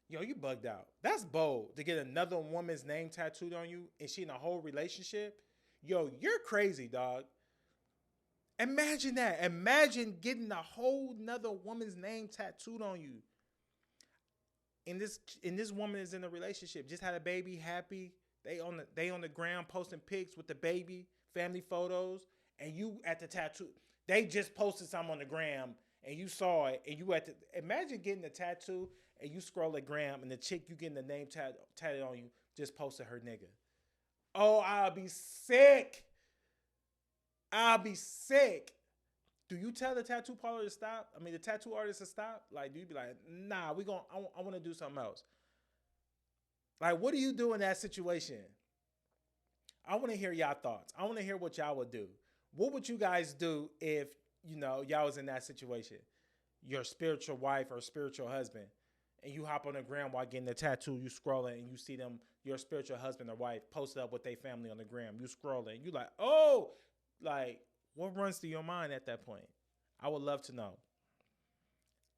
Yo, you bugged out. That's bold to get another woman's name tattooed on you and she in a whole relationship. Yo, you're crazy, dog. Imagine that. Imagine getting a whole nother woman's name tattooed on you. And this woman is in a relationship, just had a baby, happy. They on the ground posting pics with the baby, family photos, and you at the tattoo. They just posted something on the gram, and you saw it, and you imagine getting the tattoo, and you scroll the gram, and the chick you getting the name tatted on you just posted her nigga. Oh, I'll be sick. I'll be sick. Do you tell the tattoo parlor to stop? I mean, the tattoo artist to stop? Like, do you be like, nah, I want to do something else? Like, what do you do in that situation? I want to hear y'all thoughts. I want to hear what y'all would do. What would you guys do if, y'all was in that situation? Your spiritual wife or spiritual husband, and you hop on the gram while getting the tattoo, you scrolling, and you see them, your spiritual husband or wife, posted up with their family on the gram. You scrolling, you like, oh, like, what runs through your mind at that point? I would love to know.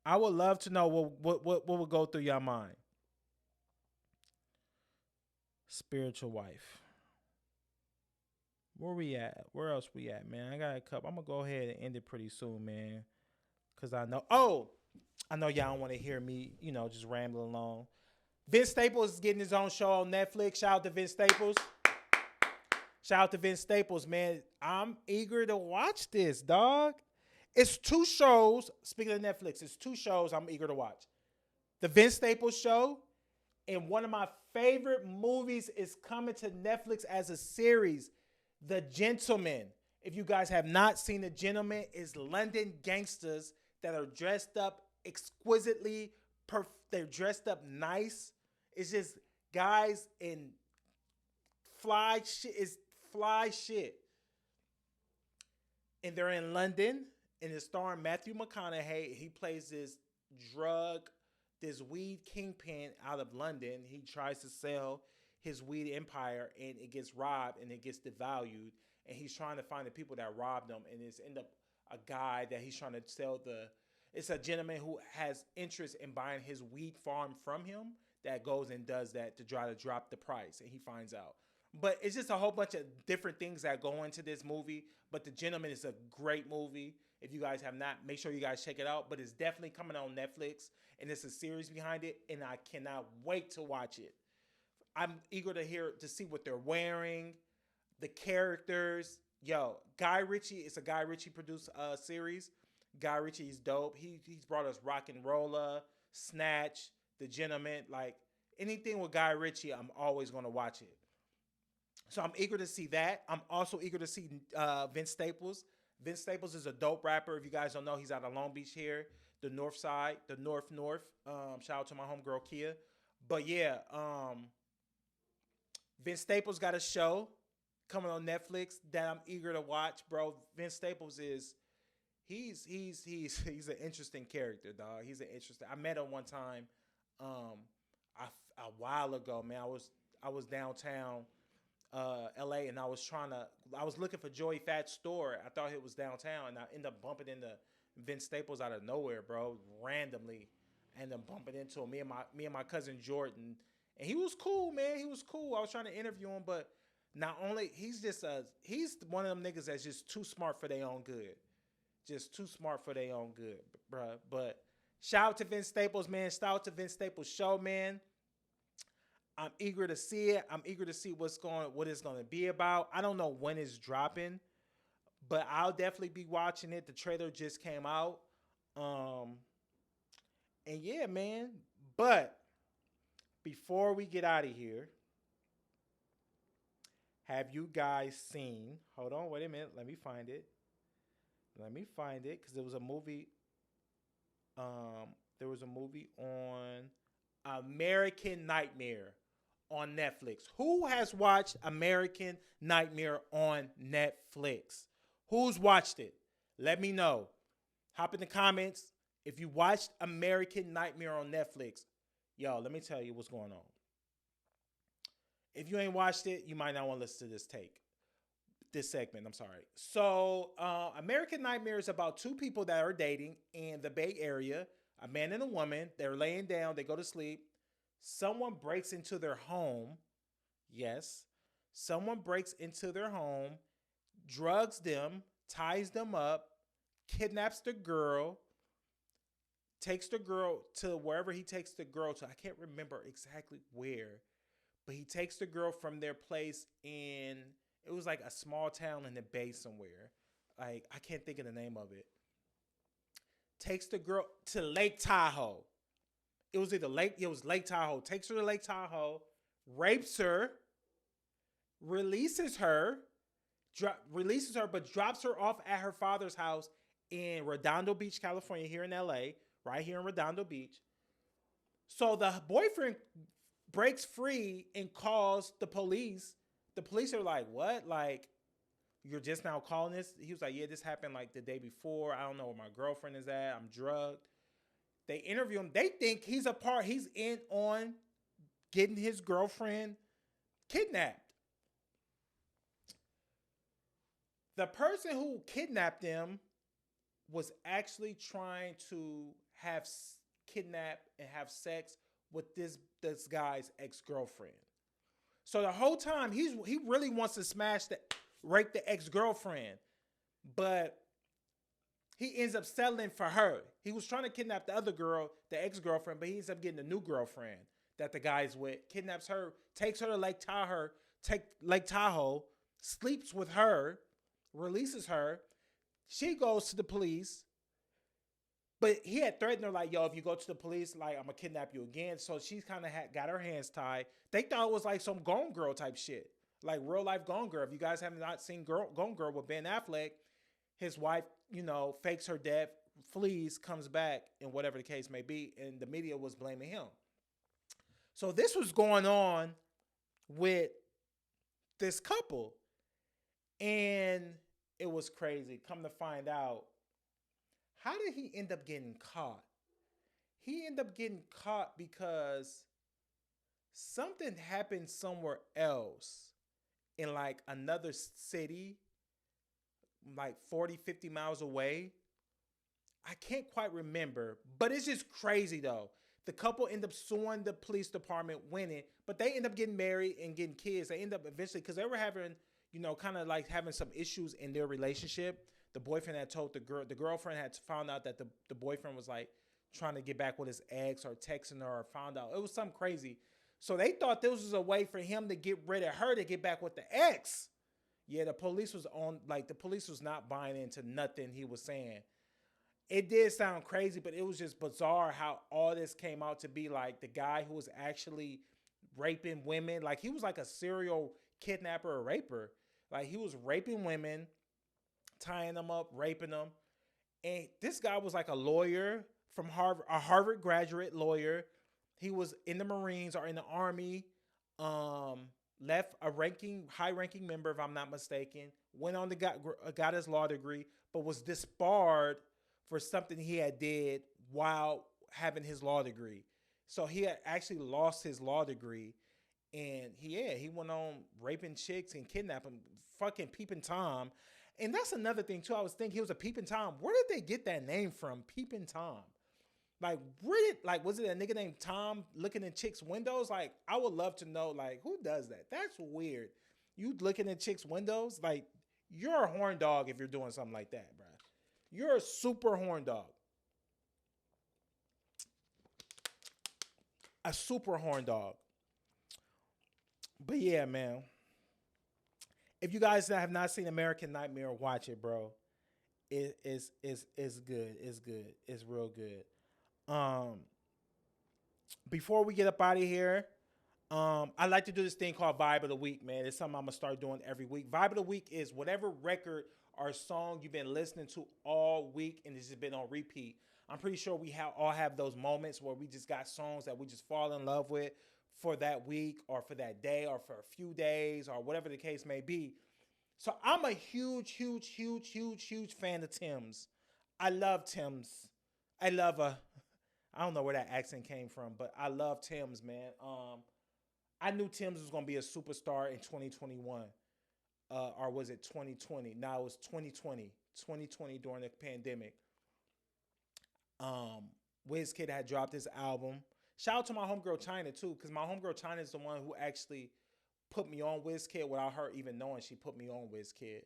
I would love to know what would go through your mind. Spiritual wife. Where we at? Where else we at, man? I got a couple. I'm gonna go ahead and end it pretty soon, man. Cause I know. Oh, I know y'all don't want to hear me, just rambling along. Vince Staples is getting his own show on Netflix. Shout out to Vince Staples. Shout out to Vince Staples, man. I'm eager to watch this, dog. It's 2 shows. Speaking of Netflix, it's 2 shows I'm eager to watch. The Vince Staples show, and one of my favorite movies is coming to Netflix as a series, The Gentleman. If you guys have not seen The Gentleman, it's London gangsters that are dressed up exquisitely. They're dressed up nice. It's just guys in fly shit. It's fly shit. And they're in London, and it's starring Matthew McConaughey. He plays this weed kingpin out of London. He tries to sell his weed empire, and it gets robbed, and it gets devalued. And he's trying to find the people that robbed him, and it's end up a guy that he's trying to sell it's a gentleman who has interest in buying his weed farm from him that goes and does that to try to drop the price, and he finds out. But it's just a whole bunch of different things that go into this movie. But The Gentleman is a great movie. If you guys have not, make sure you guys check it out. But it's definitely coming on Netflix, and it's a series behind it, and I cannot wait to watch it. I'm eager to see what they're wearing, the characters. Yo, Guy Ritchie, it's a Guy Ritchie produced series. Guy Ritchie's dope. He's brought us Rock and Rolla, Snatch, The Gentleman. Like, anything with Guy Ritchie, I'm always going to watch it. So I'm eager to see that. I'm also eager to see Vince Staples. Vince Staples is a dope rapper. If you guys don't know, he's out of Long Beach here, the north side, the north. Shout out to my homegirl Kia. But yeah, Vince Staples got a show coming on Netflix that I'm eager to watch, bro. Vince Staples is he's an interesting character, dog. He's an interesting. I met him one time, a while ago, man. I was downtown, LA, and I was looking for Joey Fat's store. I thought it was downtown, and I ended up bumping into Vince Staples out of nowhere, bro, randomly. I ended up bumping into him. Me and my cousin Jordan, and he was cool, man. He was cool. I was trying to interview him, but not only he's one of them niggas that's just too smart for their own good. Just too smart for their own good, bruh. But shout out to Vince Staples, man. Shout out to Vince Staples show, man. I'm eager to see it. I'm eager to see what it's going to be about. I don't know when it's dropping, but I'll definitely be watching it. The trailer just came out. And yeah, man. But before we get out of here, have you guys seen? Hold on, wait a minute. Let me find it. Because there was a movie. There was a movie on American Nightmare on Netflix. Who has watched American Nightmare on Netflix? Who's watched it? Let me know. Hop in the comments if you watched American Nightmare on Netflix. Yo, let me tell you what's going on. If you ain't watched it, you might not want to listen to this segment. I'm sorry. So, American Nightmare is about 2 people that are dating in the Bay Area, a man and a woman. They're laying down, they go to sleep. Someone breaks into their home. Yes. Someone breaks into their home, drugs them, ties them up, kidnaps the girl, takes the girl to wherever he takes the girl to. I can't remember exactly where, but he takes the girl from their place in, it was like a small town in the Bay somewhere. Like, I can't think of the name of it. Takes the girl to Lake Tahoe. It was Lake Tahoe. Takes her to Lake Tahoe, rapes her, releases her, but drops her off at her father's house in Redondo Beach, California, here in LA, right here in Redondo Beach. So the boyfriend breaks free and calls the police. The police are like, what? Like, you're just now calling this? He was like, yeah, this happened like the day before. I don't know where my girlfriend is at. I'm drugged. They interview him. They think he's in on getting his girlfriend kidnapped. The person who kidnapped them was actually trying to kidnap and have sex with this guy's ex-girlfriend. So the whole time he really wants to rape the ex-girlfriend, but he ends up settling for her. He was trying to kidnap the other girl, the ex-girlfriend, but he ends up getting a new girlfriend that the guy's with. Kidnaps her, takes her to Lake Tahoe, sleeps with her, releases her. She goes to the police, but he had threatened her like, yo, if you go to the police, like, I'm gonna kidnap you again. So she's kind of got her hands tied. They thought it was like some Gone Girl type shit, like real life Gone Girl. If you guys have not seen Gone Girl with Ben Affleck, his wife, fakes her death, flees, comes back, and whatever the case may be, and the media was blaming him. So this was going on with this couple, and it was crazy. Come to find out, how did he end up getting caught? He ended up getting caught because something happened somewhere else in like another city, like 40, 50 miles away. I can't quite remember, but it's just crazy though. The couple end up suing the police department, winning, but they end up getting married and getting kids. They end up eventually, because they were having, kind of like having some issues in their relationship. The boyfriend had told the girlfriend had found out that the boyfriend was like trying to get back with his ex or texting her, or found out. It was something crazy. So they thought this was a way for him to get rid of her to get back with the ex. Yeah, the police was not buying into nothing he was saying. It did sound crazy, but it was just bizarre how all this came out to be. Like, the guy who was actually raping women, like, he was like a serial kidnapper or raper. Like, he was raping women, tying them up, raping them. And this guy was like a lawyer from Harvard, a Harvard graduate lawyer. He was in the Marines or in the Army, left a high-ranking member, if I'm not mistaken, went on to got his law degree, but was disbarred for something he had did while having his law degree. So he had actually lost his law degree, and he went on raping chicks and kidnapping, fucking Peeping Tom. And that's another thing too. I was thinking he was a Peeping Tom. Where did they get that name from? Peeping Tom. Like, was it a nigga named Tom looking in chicks' windows? Like, I would love to know, like, who does that? That's weird. You looking in chicks' windows? Like, you're a horn dog if you're doing something like that, bro. You're a super horn dog. A super horn dog. But yeah, man. If you guys have not seen American Nightmare, watch it, bro. It's good. It's good. It's real good. Before we get up out of here, I like to do this thing called Vibe of the Week, man. It's something I'm gonna start doing every week. Vibe of the Week is whatever record or song you've been listening to all week and it's just been on repeat. I'm pretty sure we all have those moments where we just got songs that we just fall in love with for that week or for that day or for a few days or whatever the case may be. So I'm a huge fan of Tim's. I love Tim's. I don't know where that accent came from, but I love Tim's, man. I knew Tim's was going to be a superstar in 2021. Or was it 2020? No, it was 2020. 2020 during the pandemic. WizKid had dropped his album. Shout out to my homegirl China too, because my homegirl China is the one who actually put me on WizKid without her even knowing she put me on WizKid.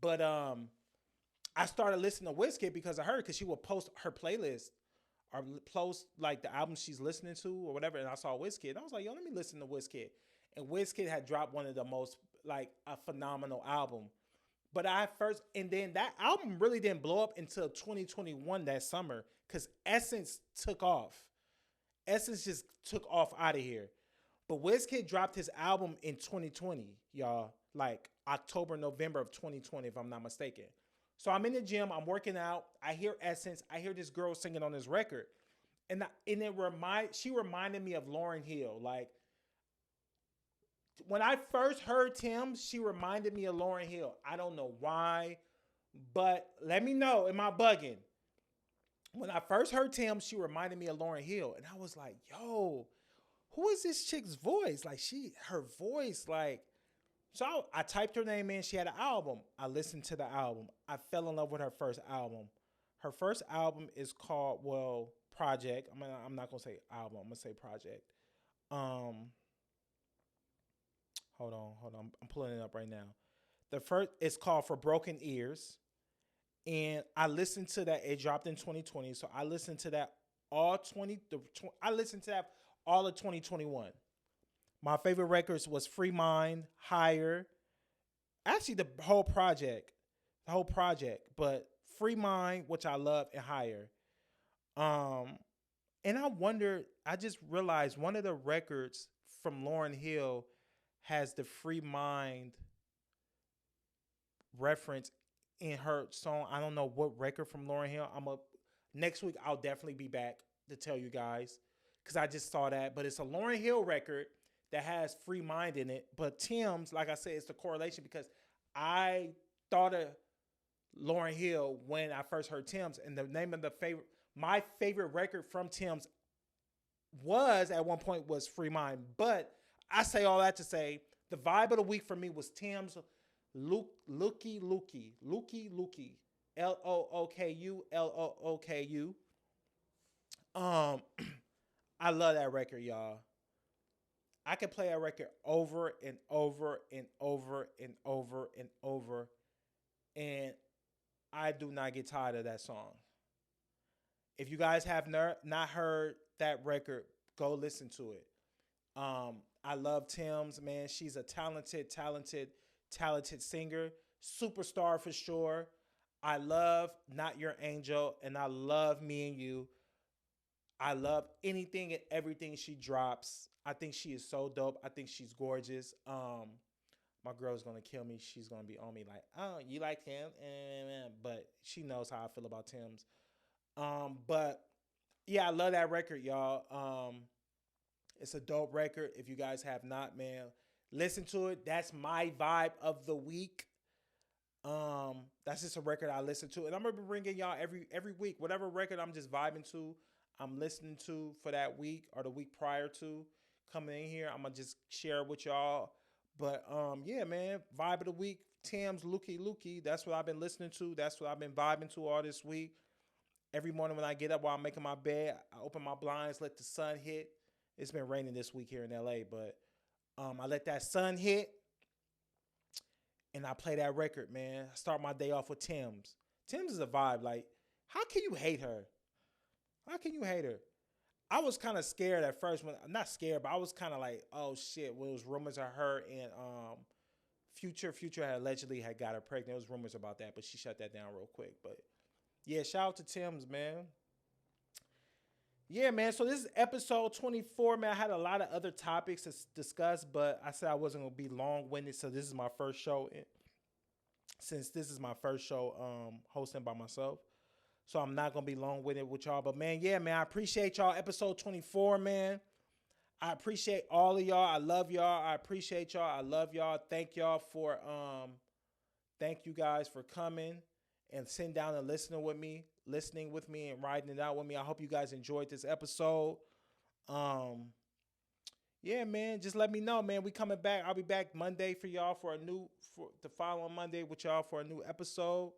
But I started listening to WizKid because of her, because she would post her playlist or post like the album she's listening to or whatever, and I saw WizKid. And I was like, yo, let me listen to WizKid. And WizKid had dropped one of the most like a phenomenal album. But I first, and then that album really didn't blow up until 2021 that summer because Essence took off. Essence just took off out of here. But WizKid dropped his album in 2020, y'all, like October, November of 2020, if I'm not mistaken. So I'm in the gym, I'm working out, I hear Essence, I hear this girl singing on this record, and she reminded me of Lauryn Hill. Like when I first heard Tim, she reminded me of Lauryn Hill. I don't know why, but let me know. Am I bugging? When I first heard Tim, she reminded me of Lauryn Hill, and I was like, yo, who is this chick's voice? Like her voice, like. So I typed her name in. She had an album. I listened to the album. I fell in love with her first album. Her first album is called, Project. I'm not gonna say album. I'm gonna say Project. Hold on. I'm pulling it up right now. The first it's called For Broken Ears, and I listened to that. It dropped in 2020, so I listened to that I listened to that all of 2021. My favorite records was Free Mind, Higher. Actually, the whole project, but Free Mind, which I love, and Higher. And I just realized one of the records from Lauryn Hill has the Free Mind reference in her song. I don't know what record from Lauryn Hill. Next week I'll definitely be back to tell you guys because I just saw that. But it's a Lauryn Hill record that has Free Mind in it. But Tim's, like I said, it's the correlation because I thought of Lauryn Hill when I first heard Tim's, and the name of my favorite record from Tim's at one point was Free Mind. But I say all that to say the vibe of the week for me was Tim's Looky, Looku. I love that record, y'all. I can play a record over and over and over and over and over, and I do not get tired of that song. If you guys have not heard that record, go listen to it. I love Tim's, man. She's a talented singer, superstar for sure. I love Not Your Angel, and I love Me and You. I love anything and everything she drops. I think she is so dope. I think she's gorgeous. My girl's gonna kill me. She's gonna be on me like, oh, you like him? But she knows how I feel about Tim's. But yeah, I love that record, y'all. It's a dope record. If you guys have not, man, listen to it. That's my vibe of the week. That's just a record I listen to, and I'm gonna be bringing y'all every week. Whatever record I'm just vibing to, I'm listening to for that week or the week prior to coming in here. I'm gonna just share it with y'all. But yeah, man, vibe of the week, Tim's Looky. That's what I've been listening to. That's what I've been vibing to all this week. Every morning when I get up while I'm making my bed, I open my blinds, let the sun hit. It's been raining this week here in LA, but I let that sun hit and I play that record, man. I start my day off with Tim's. Tim's is a vibe. Like, how can you hate her? How can you hate her? I was kind of scared at first. Not scared, but I was kind of like, oh shit. Well, it was rumors of her and Future had allegedly got her pregnant. There was rumors about that, but she shut that down real quick. But yeah, shout out to Tim's, man. Yeah, man. So this is episode 24, man. I had a lot of other topics to discuss, but I said I wasn't going to be long-winded, so this is my first show. Since this is my first show hosting by myself, so I'm not going to be long-winded with y'all. But, man, yeah, man, I appreciate y'all. Episode 24, man. I appreciate all of y'all. I love y'all. I appreciate y'all. I love y'all. Thank y'all for thank you guys for coming and sitting down and listening with me and riding it out with me. I hope you guys enjoyed this episode. Yeah, man, just let me know, man. We coming back. I'll be back Monday for y'all for the following Monday with y'all for a new episode.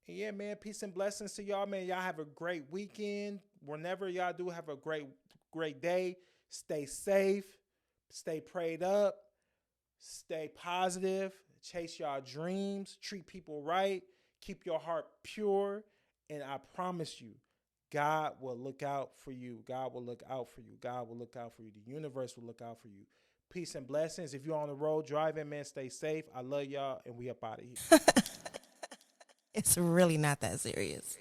And yeah, man, peace and blessings to y'all, man. Y'all have a great weekend. Whenever y'all do, have a great day. Stay safe. Stay prayed up. Stay positive. Chase y'all dreams. Treat people right. Keep your heart pure. And I promise you, God will look out for you. God will look out for you. God will look out for you. The universe will look out for you. Peace and blessings. If you're on the road driving, man, stay safe. I love y'all, and we up out of here. It's really not that serious.